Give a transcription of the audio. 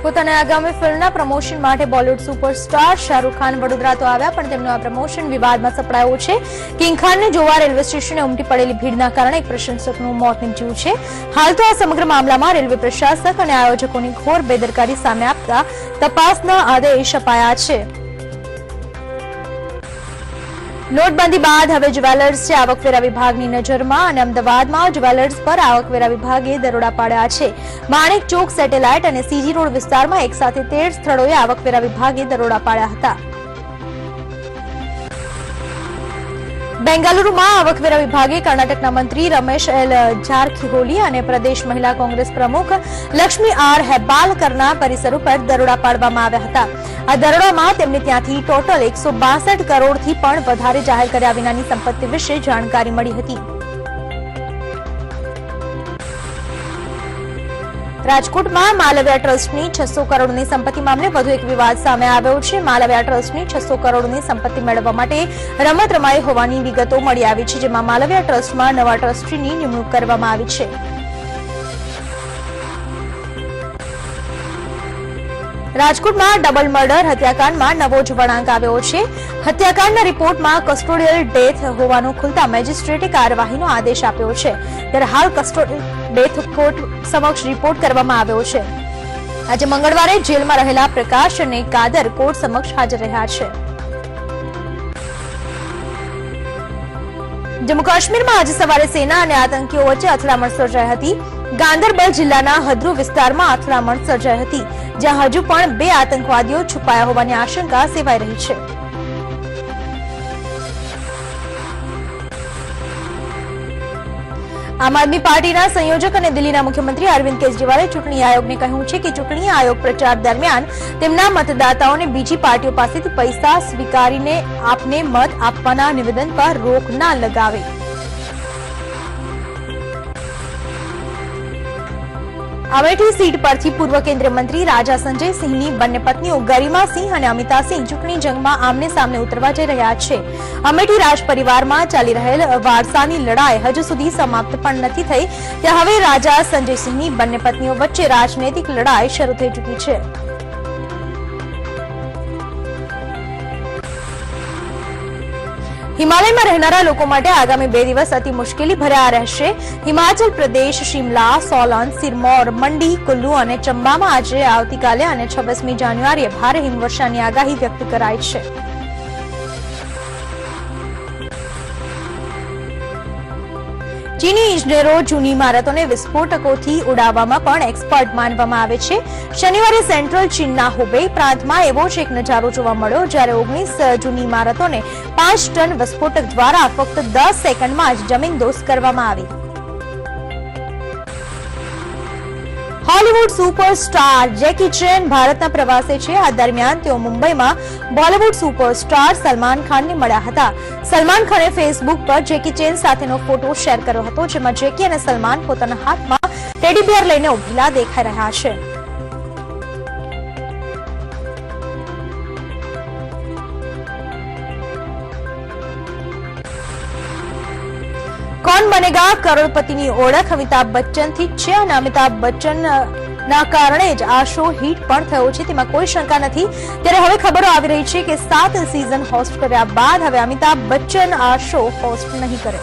પોતાના આગામી ફિલ્મના પ્રમોશન માટે બોલિવૂડ સુપરસ્ટાર શાહરૂખ ખાન વડોદરા તો આવ્યા, પણ તેમનું આ પ્રમોશન વિવાદમાં સપડાયું છે. કિંગ ખાનને જોવા રેલવે સ્ટેશને ઉમટી પડેલી ભીડના કારણે એક પ્રશંસકનું મોત નીપજ્યું છે. હાલ તો આ સમગ્ર મામલામાં રેલવે પ્રશાસક અને આયોજકોની ઘોર બેદરકારી સામે આવતા તપાસના આદેશ અપાયા છે. નોટબંધી બાદ હવે જ્વેલર્સ છે આવકવેરા વિભાગની નજરમાં, અને અમદાવાદમાં જ્વેલર્સ પર આવકવેરા વિભાગે દરોડા પાડ્યા છે. માણેક ચોક, સેટેલાઇટ અને સીજી રોડ વિસ્તારમાં એક સાથે 13 સ્થળોએ આવકવેરા વિભાગે દરોડા પાડ્યા હતા. બેંગાલુરુમાં આવકવેરા વિભાગે કર્ણાટકના મંત્રી રમેશ એલ જારખીહોલી અને પ્રદેશ મહિલા કોંગ્રેસ પ્રમુખ લક્ષ્મી આર હેબ્બાલકરના પરિસર ઉપર દરોડા પાડવામાં આવ્યા હતા. આ દરોડામાં તેમને ત્યાંથી ટોટલ 162 કરોડથી પણ વધારે જાહેર કર્યા વિનાની સંપત્તિ વિશે જાણકારી મળી હતી. રાજકોટમાં માલવ્યા ટ્રસ્ટની 600 કરોડની સંપત્તિ મામલે વધુ એક વિવાદ સામે આવ્યો છે. માલવ્યા ટ્રસ્ટની 600 કરોડની સંપત્તિ મેળવવા માટે રમત રમાઈ હોવાની વિગતો મળી આવી છે, જેમાં માલવ્યા ટ્રસ્ટમાં નવા ટ્રસ્ટીની નિમણૂક કરવામાં આવી છે. રાજકોટમાં ડબલ મર્ડર હત્યાકાંડમાં નવો જ વળાંક આવ્યો છે. હત્યાકાંડના રિપોર્ટમાં કસ્ટોડિયલ ડેથ હોવાનું ખુલતા મેજિસ્ટ્રેટે કાર્યવાહીનો આદેશ આપ્યો છે. ત્યારે હાલ કસ્ટોડિયલ ડેથ કોર્ટ સમક્ષ રિપોર્ટ કરવામાં આવ્યો છે. આજે મંગળવારે જેલમાં રહેલા પ્રકાશ અને કાદર કોર્ટ સમક્ષ હાજર રહ્યા છે. જમ્મુ કાશ્મીરમાં આજે સવારે સેના અને આતંકીઓ વચ્ચે અથડામણ સર્જાઈ હતી. ગાંદરબલ જિલ્લાના હદ્રુ વિસ્તારમાં અથડામણ સર્જાઈ હતી, જ્યાં હજુ પણ 2 આતંકવાદીઓ છુપાયા હોવાની આશંકા સેવાઈ રહી છે. આમ આદમી પાર્ટીના સંયોજક અને દિલ્હીના મુખ્યમંત્રી અરવિંદ કેજરીવાલે ચૂંટણી આયોગને કહ્યું છે કે ચૂંટણી આયોગ પ્રચાર દરમિયાન તેમના મતદાતાઓને બીજી પાર્ટીઓ પાસેથી પૈસા સ્વીકારીને આપને મત આપવાના નિવેદન પર રોક ના લગાવે. અમેઠી સીટ પરથી પૂર્વ કેન્દ્રીય મંત્રી રાજા સંજય સિંહની બંને પત્નીઓ ગરિમા સિંહ અને અમિતા સિંહ ચૂંટણી જંગમાં આમને સામને ઉતરવા જઈ રહ્યા છે. અમેઠી રાજ પરિવારમાં ચાલી રહેલ વારસાની લડાઈ હજુ સુધી સમાપ્ત પણ નથી થઈ, ત્યાં હવે રાજા સંજય સિંહની બંને પત્નીઓ વચ્ચે રાજનૈતિક લડાઈ શરૂ થઈ ચૂકી છે. હિમાલયમાં રહેનારા લોકો માટે આગામી 2 દિવસ અતિ મુશ્કેલી ભર્યા રહેશે. હિમાચલ પ્રદેશ, શિમલા, સોલન, સિરમૌર, મંડી, કુલ્લુ અને ચંબામાં આજે, આવતીકાલે અને 26મી જાન્યુઆરીએ ભારે હિમવર્ષાની આગાહી વ્યક્ત કરાઈ છે. ચીની ઇજનેરો જૂની ઇમારતોને વિસ્ફોટકોથી ઉડાવવામાં પણ એક્સપર્ટ માનવામાં આવે છે. શનિવારે સેન્ટ્રલ ચીનના હુબેઈ પ્રાંતમાં એવો જ એક નજારો જોવા મળ્યો, જ્યારે 19 જૂની ઇમારતોને 5 ટન વિસ્ફોટક દ્વારા ફક્ત 10 સેકન્ડમાં જ જમીનદોસ્ત કરવામાં આવી. હોલીવુડ સુપરસ્ટાર જેકી ચેન ભારતના પ્રવાસે છે. આ દરમિયાન તેઓ મુંબઈમાં બોલિવૂડ સુપરસ્ટાર સલમાન ખાનને મળ્યા હતા. સલમાન ખાને ફેસબુક પર જેકી ચેન સાથેનો ફોટો શેર કર્યો હતો, જેમાં જેકી અને સલમાન પોતાના હાથમાં ટેડી બેર લઈને ઉભેલા દેખાઈ રહ્યા છે. કોણ બનેગા કરોડપતિની ઓળખ અમિતાભ બચ્ચનથી જ છે, અને અમિતાભ બચ્ચન ના કારણે જ આ શો હિટ પણ થયો છે, તેમાં કોઈ શંકા નથી. ત્યારે હવે ખબરો આવી રહી છે કે 7 સિઝન હોસ્ટ કર્યા બાદ હવે અમિતાભ બચ્ચન આ શો હોસ્ટ નહીં કરે.